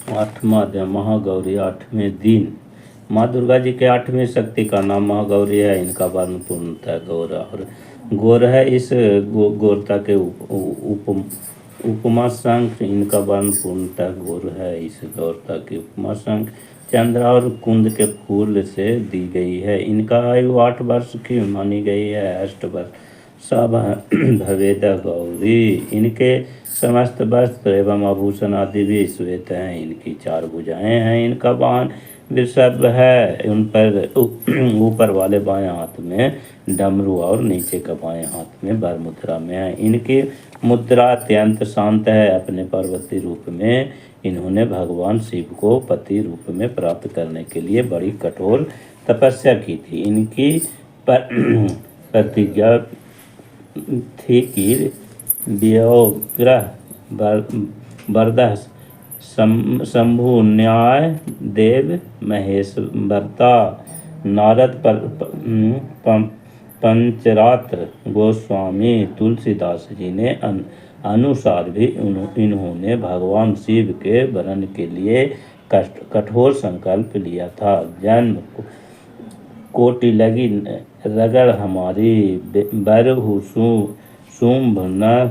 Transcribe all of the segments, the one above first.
आठवां अध्याय महागौरी। आठवें दिन। माँ दुर्गा जी के आठवीं शक्ति का नाम महागौरी है। इनका वर्ण पूर्णतः गौर और गौर है। इस गौरता के उपमा शंख। इनका वर्ण पूर्णतः गौर है। इस गौरता की उपमा शंख चंद्र और कुंद के फूल से दी गई है। इनका आयु 8 वर्ष की मानी गई है। अष्टवर्ष भवेद गौरी। इनके समस्त वस्त्र एवं आभूषण आदि भी श्वेत हैं। इनकी 4 भुजाएं हैं। इनका वाहन वृषभ है। उन पर ऊपर वाले बाएं हाथ में डमरू और नीचे का बाएं हाथ में वर मुद्रा में है। इनकी मुद्रा अत्यंत शांत है। अपने पार्वती रूप में इन्होंने भगवान शिव को पति रूप में प्राप्त करने के लिए बड़ी कठोर तपस्या की थी। इनकी प्रतिज्ञा थी कि व्योग्रह वरदः शंभु न्याय देव महेश वर्ता नारद पंचरात्र गोस्वामी तुलसीदास जी ने अनुसार भी इन्होंने भगवान शिव के वरण के लिए कठोर संकल्प लिया था। जन्म कोटि लगी रगड़ हमारी बरहु शुंभ न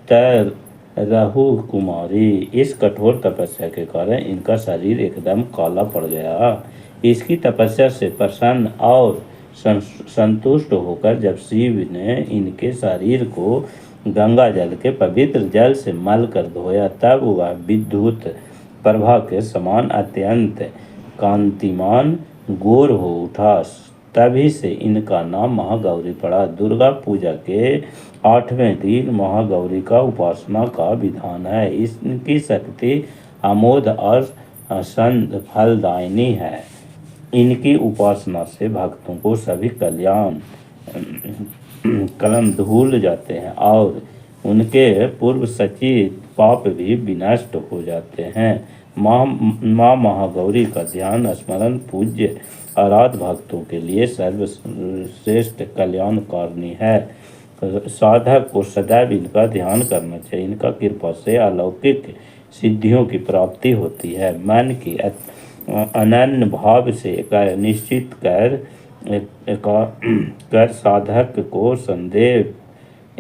तर रहु कुमारी। इस कठोर तपस्या के कारण इनका शरीर एकदम काला पड़ गया। इसकी तपस्या से प्रसन्न और संतुष्ट होकर जब शिव ने इनके शरीर को गंगा जल के पवित्र जल से मल कर धोया, तब वह विद्युत प्रभा के समान अत्यंत कांतिमान गोर हो उठा। तभी से इनका नाम महागौरी पड़ा। दुर्गा पूजा के 8वें दिन महागौरी का उपासना का विधान है। इनकी शक्ति अमोघ और असंध फलदायिनी है। इनकी उपासना से भक्तों को सभी कलम धूल जाते हैं और उनके पूर्व संचित पाप भी विनष्ट हो जाते हैं। माँ महागौरी का ध्यान स्मरण पूज्य आराध भक्तों के लिए सर्वश्रेष्ठ कल्याणकारिणी है। साधक को सदैव इनका ध्यान करना चाहिए। इनका कृपा से अलौकिक सिद्धियों की प्राप्ति होती है। मन की अनन्य भाव से निश्चित कर साधक को संदेह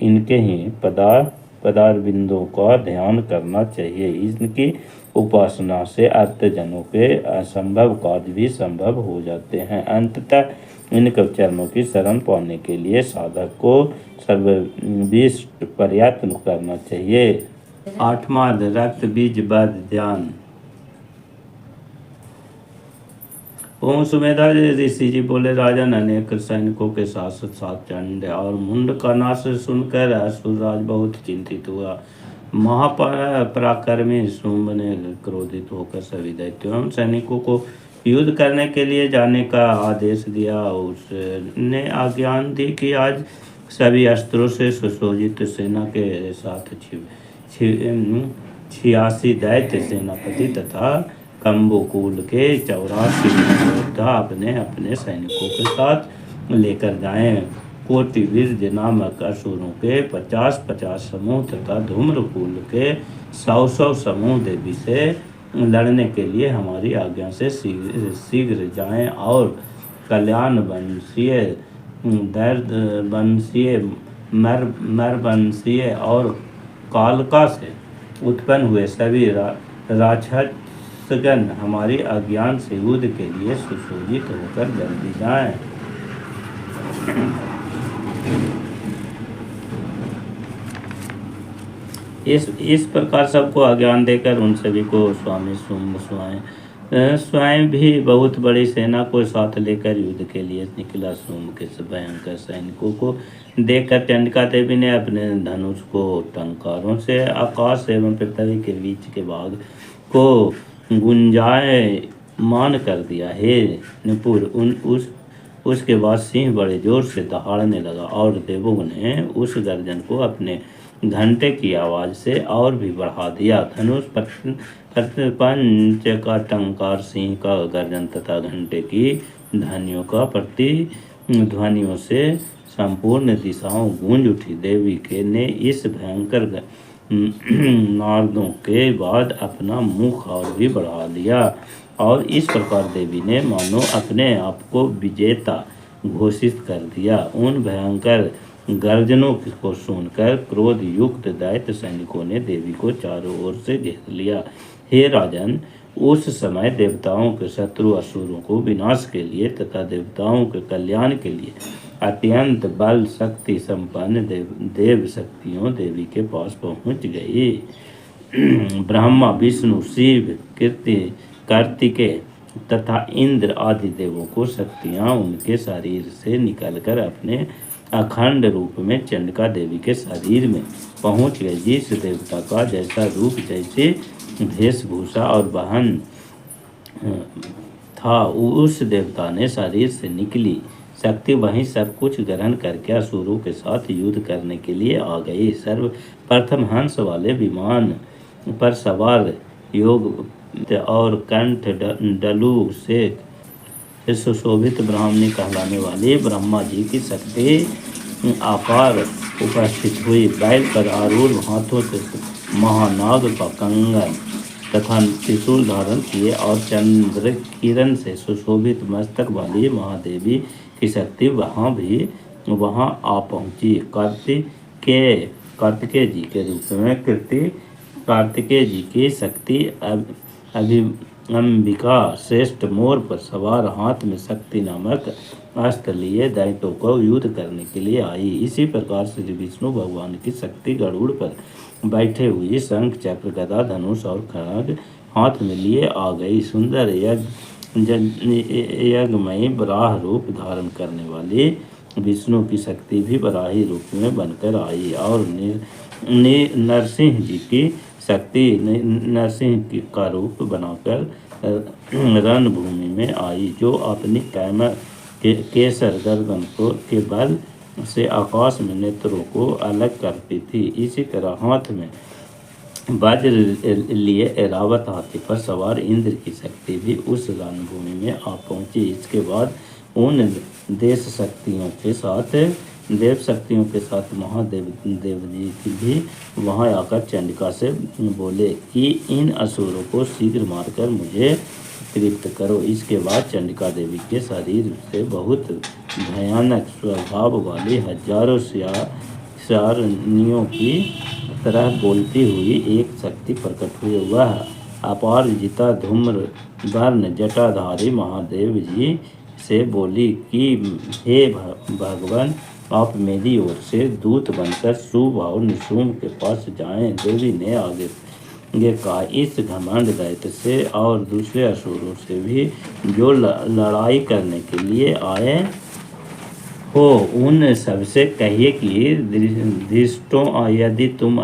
इनके ही पदारविंदों का ध्यान करना चाहिए। इनकी उपासना से अर्तजनों के असंभव कार्य भी संभव हो जाते हैं। अंततः इनके चरणों की शरण पाने के लिए साधक को सर्वविष्ट प्रयत्न करना चाहिए। 8वां रक्त बीज बद ध्यान। ओम सुमेधा ऋषि जी बोले, राजन अनेक सैनिकों के साथ साथ चंड और मुंड का नाश सुनकर असुरराज बहुत चिंतित हुआ। महापराक्रमी शुंभ ने क्रोधित होकर सभी दैत्यों एवं सैनिकों को युद्ध करने के लिए जाने का आदेश दिया। उसने आज्ञा दी कि आज सभी अस्त्रों से सुसज्जित सेना के साथ 86 दैत्य सेनापति तथा कंबुकुल के 84 योद्धा अपने अपने सैनिकों के साथ लेकर जाएं। कोटिवीर्य नामक असुरों के 50-50 समूह तथा धूम्रकुल के 100 समूह देवी से लड़ने के लिए हमारी आज्ञा से शीघ्र जाएं और कल्याण वंशीय, दर्द वंशीय, मरवंशीय और कालका से उत्पन्न हुए सभी राक्षसगण हमारी आज्ञा से युद्ध के लिए सुसज्जित होकर जल्दी जाएं। इस प्रकार सबको आज्ञान देकर उन सभी को स्वामी शुंभ स्वयं भी बहुत बड़ी सेना को साथ लेकर युद्ध के लिए निकला। शुंभ के भयंकर सैनिकों को देखकर चंडिका देवी ने अपने धनुष को टंकारों से आकाश एवं पृथ्वी के बीच के भाग को गुंजायमान कर दिया। हे निपुर, उसके बाद सिंह बड़े जोर से दहाड़ने लगा और देवों ने उस गर्जन को अपने घंटे की आवाज़ से और भी बढ़ा दिया। धनुष पंच का टंकार, सिंह का गर्जन तथा घंटे की ध्वनियों का प्रतिध्वनियों से संपूर्ण दिशाओं गूंज उठी। देवी के ने इस भयंकर नारदों के बाद अपना मुख और भी बढ़ा लिया और इस प्रकार देवी ने मानो अपने आप को विजेता घोषित कर दिया। उन भयंकर गर्जनों को सुनकर क्रोध युक्त दैत्य सैनिकों ने देवी को चारों ओर से घेर लिया। हे राजन, उस समय देवताओं के शत्रु असुरों को विनाश के लिए तथा देवताओं के कल्याण के लिए अत्यंत बल शक्ति संपन्न देव शक्तियों देवी के पास पहुंच गई। ब्रह्मा विष्णु शिव कार्तिकेय तथा इंद्र आदि देवों को शक्तियां उनके शरीर से निकलकर अपने अखंड रूप में चंडिका देवी के शरीर में पहुंच गए। जिस देवता का जैसा रूप जैसे वेशभूषा और वाहन था, उस देवता ने शरीर से निकली शक्ति वहीं सब कुछ ग्रहण करके असुरों के साथ युद्ध करने के लिए आ गई। सर्वप्रथम हंस वाले विमान पर सवार योग और कंठ डलू से सुशोभित ब्राह्मणी कहलाने वाली ब्रह्मा जी की शक्ति आकार उपस्थित हुई। बैल पर आरूढ़ हाथों से महानाग का कंगन तथा त्रिशूल धारण किए और चंद्र किरण से सुशोभित मस्तक वाली महादेवी की शक्ति वहाँ आ पहुँची। कार्तिकेय जी के रूप में कार्तिकेय जी की शक्ति अंबिका श्रेष्ठ मोर पर सवार हाथ में शक्ति नामक अस्त्र लिए दैत्यों को युद्ध करने के लिए आई। इसी प्रकार श्री विष्णु भगवान की शक्ति गरुड़ पर बैठे हुई शंख चक्र गदा धनुष और खड्ग हाथ में लिए आ गई। सुंदर यज्ञमयी बराह रूप धारण करने वाली विष्णु की शक्ति भी बराही रूप में बनकर आई और नरसिंह जी की शक्ति नरसिंह का रूप बनाकर रणभूमि में आई, जो अपनी कैमर केसर गर्दन के बल से आकाश में नेत्रों को अलग करती थी। इसी तरह हाथ में वज्र लिए ऐरावत हाथी पर सवार इंद्र की शक्ति भी उस रणभूमि में आ पहुंची। इसके बाद उन देव शक्तियों के साथ महादेव जी की भी वहां आकर चंडिका से बोले कि इन असुरों को शीघ्र मारकर मुझे तृप्त करो। इसके बाद चंडिका देवी के शरीर से बहुत भयानक स्वभाव वाली हजारों शारनियों की तरह बोलती हुई एक शक्ति प्रकट हुई। वह अपार जिता धूम्र वर्ण जटाधारी महादेव जी से बोली कि हे भगवान, आप मेरी ओर से दूत बनकर शुभ और निशुम्भ के पास जाएं। देवी ने आगे ये कहा, इस घमंड दैत्य से और दूसरे असुरों से भी जो लड़ाई करने के लिए आए हो, उन सबसे कहिए कि दुष्टों यदि तुम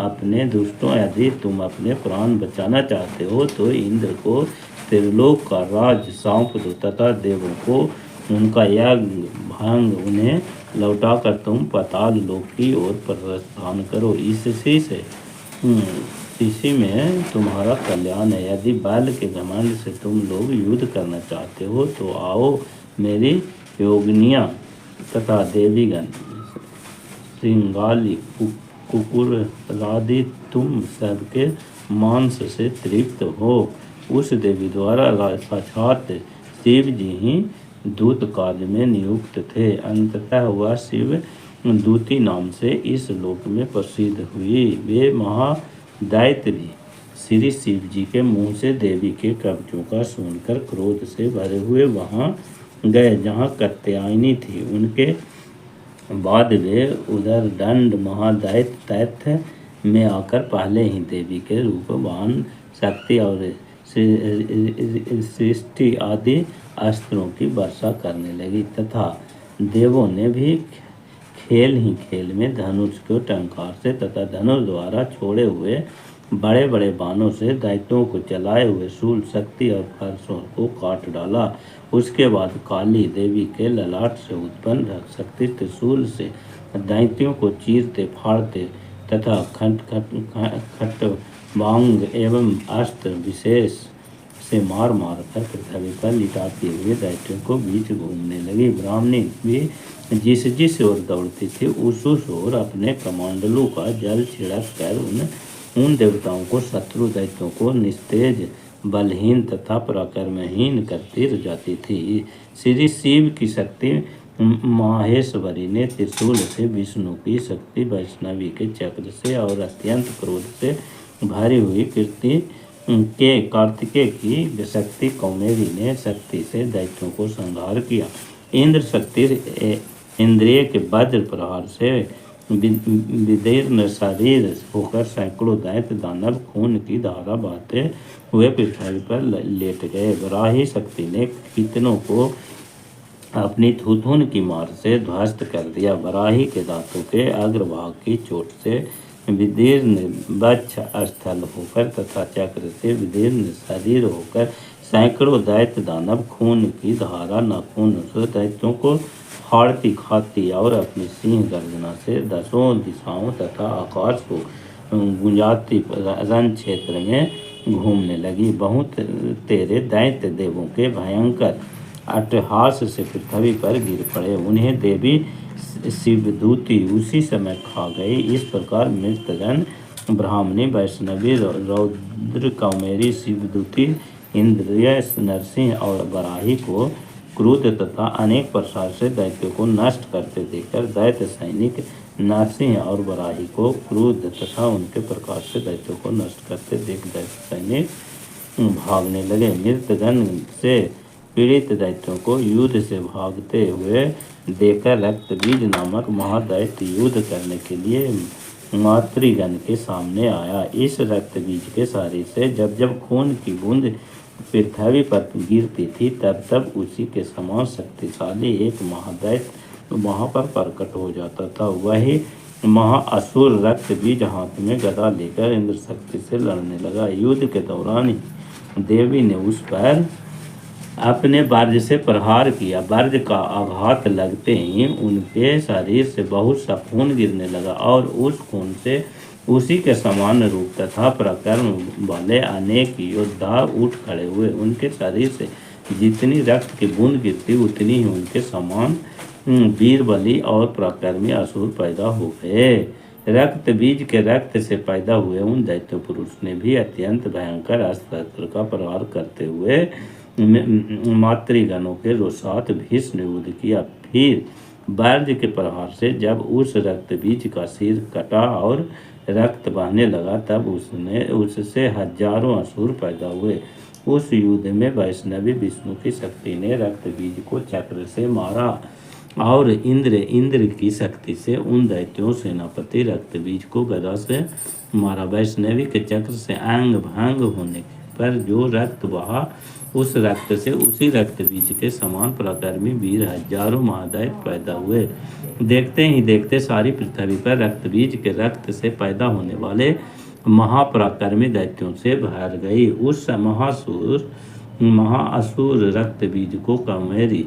अपने प्राण बचाना चाहते हो तो इंद्र को त्रिलोक का राज सौंप दो तथा देवों को उनका यज्ञ भांग उन्हें लौटाकर तुम पाताल लोक की ओर प्रस्थान करो। इसी में तुम्हारा कल्याण है। यदि बाल के घमंड से तुम लोग युद्ध करना चाहते हो तो आओ, मेरी योगिनियाँ तथा देवीगण श्रृंगाली कुकुरादि तुम सबके मांस से तृप्त हो। उस देवी द्वारा साक्षात शिव जी ही दूत कार्य में नियुक्त थे। अंततः वह शिव दूती नाम से इस लोक में प्रसिद्ध हुई। वे महादैत्य भी श्री शिव जी के मुंह से देवी के कवचों का सुनकर क्रोध से भरे हुए वहां गए जहां कात्यायनी थी। उनके बाद वे उधर दंड महादैत्य में आकर पहले ही देवी के रूपवान शक्ति और सृष्टि आदि अस्त्रों की वर्षा करने लगी तथा देवों ने भी खेल में धनुष को टंकार से तथा धनुष द्वारा छोड़े हुए बड़े बड़े बाणों से दैत्यों को चलाए हुए शूल शक्ति और फरसों को काट डाला। उसके बाद काली देवी के ललाट से उत्पन्न शक्ति त्रिशूल से दैत्यों को चीरते फाड़ते तथा खट्वांग एवं अस्त्र विशेष से मार कर पृथ्वी पर लिटाते हुए दैत्यों को बीच घूमने लगी। ब्राह्मणी भी जिस ओर दौड़ती थी उस ओर अपने कमंडलों का जल छिड़क कर उन उन देवताओं को शत्रु दैत्यों को निस्तेज, बलहीन तथा पराक्रमहीन करती जाती थी। श्री शिव की शक्ति माहेश्वरी ने त्रिशूल से, विष्णु की शक्ति वैष्णवी के चक्र से और अत्यंत क्रोध से भरी हुई कीर्ति के कार्तिकेय की शक्ति कौमेरी ने शक्ति से दैत्यों को संहार किया। इंद्र शक्ति इंद्रिय के वज्र प्रहार से विदीर्ण शरीर होकर सैकड़ों दैत्य दानव खून की धारा बहाते हुए पृथ्वी पर लेट गए। वराही शक्ति ने कितनों को अपनी थुथुन की मार से ध्वस्त कर दिया। वराही के दांतों के अग्रभाग की चोट से विदीर्ण वक्ष स्थल होकर तथा चक्र से विदीर्ण शरीर होकर सैकड़ों दैत्य दानव खून की धारा नाखून से दैत्यों को फाड़ती खाती और अपनी सिंह गर्जना से दसों दिशाओं तथा आकाश को गुंजाती रण क्षेत्र में घूमने लगी। बहुत तेरे दैत्य देवों के भयंकर अट्टहास से पृथ्वी पर गिर पड़े। उन्हें देवी शिवदूती उसी समय खा गई। इस प्रकार मृतगण, ब्राह्मणी, वैष्णवी, रौद्र, कौमेरी, शिवदूती, इंद्रिय, नरसिंह और वराही को क्रोध तथा अनेक प्रसार से दैत्यों को नष्ट करते देखकर दैत्य सैनिक नरसिंह और वराही को क्रोध तथा उनके प्रकाश से दैत्यों को नष्ट करते देख दैत्य सैनिक भागने लगे। मृतगण से पीड़ित दैत्यों को युद्ध से भागते हुए देखकर रक्तबीज नामक महादैत्य युद्ध करने के लिए मातृगण के सामने आया। इस रक्तबीज के शरीर से जब जब खून की बूंद पृथ्वी पर गिरती थी तब तब उसी के समान शक्तिशाली एक महादैत्य वहां पर प्रकट हो जाता था। वही महाअसुर रक्तबीज हाथ में गदा लेकर इंद्र शक्ति से लड़ने लगा। युद्ध के दौरान देवी ने उस पर अपने वज्र से प्रहार किया। वज्र का आघात लगते ही उनके शरीर से बहुत सा खून गिरने लगा और उस खून से उसी के समान रूप तथा पराक्रम वाले अनेक योद्धा उठ खड़े हुए। उनके शरीर से जितनी रक्त की बूंद गिरती उतनी ही उनके समान वीर बली और पराक्रमी असुर पैदा हो गए। रक्त बीज के रक्त से पैदा हुए उन दैत्य पुरुष ने भी अत्यंत भयंकर अस्त्र का प्रहार करते हुए मातृगणों के रोषात भीषण युद्ध किया। फिर वज्र के प्रहार से जब उस रक्त बीज का सिर कटा और रक्त बहने लगा तब उससे हजारों असुर पैदा हुए। उस युद्ध में वैष्णवी विष्णु की शक्ति ने रक्त बीज को चक्र से मारा और इंद्र की शक्ति से उन दैत्यों सेनापति रक्त बीज को गदा से मारा। वैष्णवी के चक्र से अंग भंग होने पर जो रक्त बहा उस रक्त से उसी रक्त बीज के समान पराक्रमी वीर हजारों महादैत्य पैदा हुए। देखते ही देखते सारी पृथ्वी पर रक्त बीज के रक्त से पैदा होने वाले महापराक्रमी दैत्यों से भर गई। उस महाअसुर रक्त बीज को कौमेरी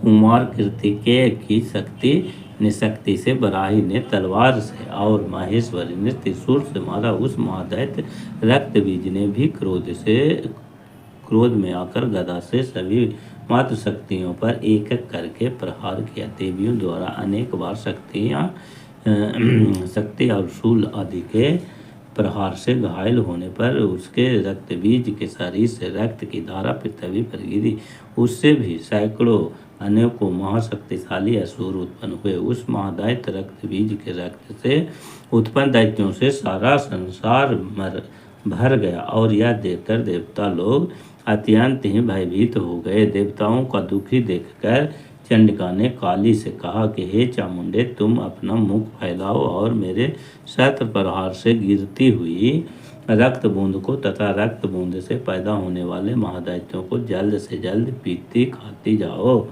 कुमार कृतिकेय की शक्ति से वराही ने तलवार से और माहेश्वरी ने त्रिशूल से मारा। उस महादैत्य रक्त बीज ने भी क्रोध में आकर गदा से सभी मातृ शक्तियों पर एक एक करके प्रहार किया। देवियों द्वारा अनेक बार शक्ति और शूल आदि के प्रहार से घायल होने पर उसके रक्त बीज के शरीर से रक्त की धारा पृथ्वी पर गिरी। उससे भी सैकड़ों अनेकों महाशक्तिशाली असुर उत्पन्न हुए। उस महादैत्य रक्त बीज के रक्त से उत्पन्न दैत्यों से सारा संसार भर गया और यह देखकर देवता लोग अत्यंत ही भयभीत हो गए। देवताओं का दुखी देखकर चंडिका ने काली से कहा कि हे चामुंडे, तुम अपना मुख फैलाओ और मेरे शस्त्र प्रहार से गिरती हुई रक्त बूंद को तथा रक्त बूंद से पैदा होने वाले महादैत्यों को जल्द से जल्द पीती खाती जाओ।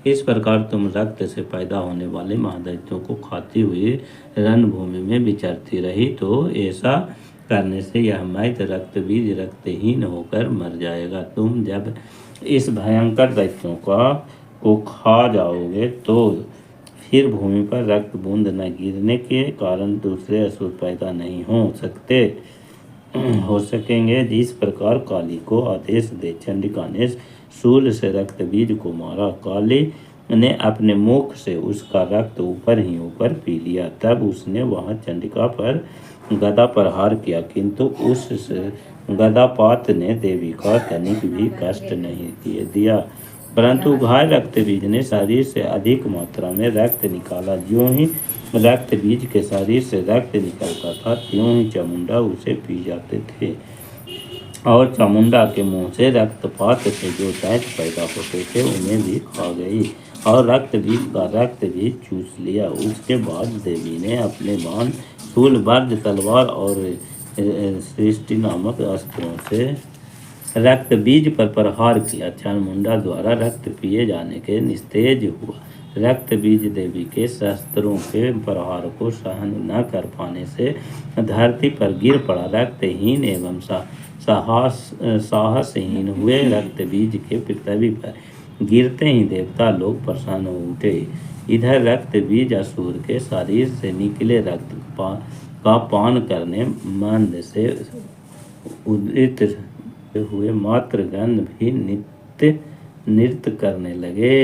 इस प्रकार तुम रक्त से पैदा होने वाले महादैत्यों को खाती हुई रणभूमि में विचरती रही तो ऐसा करने से यह मैथ रक्त बीज रक्तहीन होकर मर जाएगा। तुम जब इस भयंकर दैत्यों को खा जाओगे तो फिर भूमि पर रक्त बूंद न गिरने के कारण दूसरे असुर पैदा नहीं हो सकेंगे। इस प्रकार काली को आदेश दे चंडिका ने शूल से रक्त बीज को मारा। काली ने अपने मुख से उसका रक्त ऊपर ही ऊपर पी लिया। तब उसने वहां चंडिका पर गदा प्रहार किया, किंतु उस गदापात ने देवी का तनिक भी कष्ट नहीं दिया, परंतु घायल रक्त बीज ने शरीर से अधिक मात्रा में रक्त निकाला। ज्यों ही रक्त बीज के शरीर से रक्त निकलता था, त्यों ही चामुंडा उसे पी जाते थे, और चामुंडा के मुंह से रक्तपात से जो दैत्य पैदा होते थे उन्हें भी खा गई, और रक्त बीज का रक्त भी चूस लिया। उसके बाद देवी ने अपने बाण, शूल, वज्र, तलवार और सृष्टि नामक अस्त्रों से रक्त बीज पर प्रहार किया। चामुंडा द्वारा रक्त पिए जाने के निस्तेज हुआ। रक्त बीज देवी के शस्त्रों के प्रहार को सहन न कर पाने से धरती पर गिर पड़ा। रक्तहीन एवं साहसहीन हुए रक्त बीज के पृथ्वी पर गिरते ही देवता लोग प्रसन्न हो उठे। इधर रक्त बीज असुर के शरीर से निकले रक्त का पान करने मंद से उदित हुए मातृगण भी नृत्य करने लगे।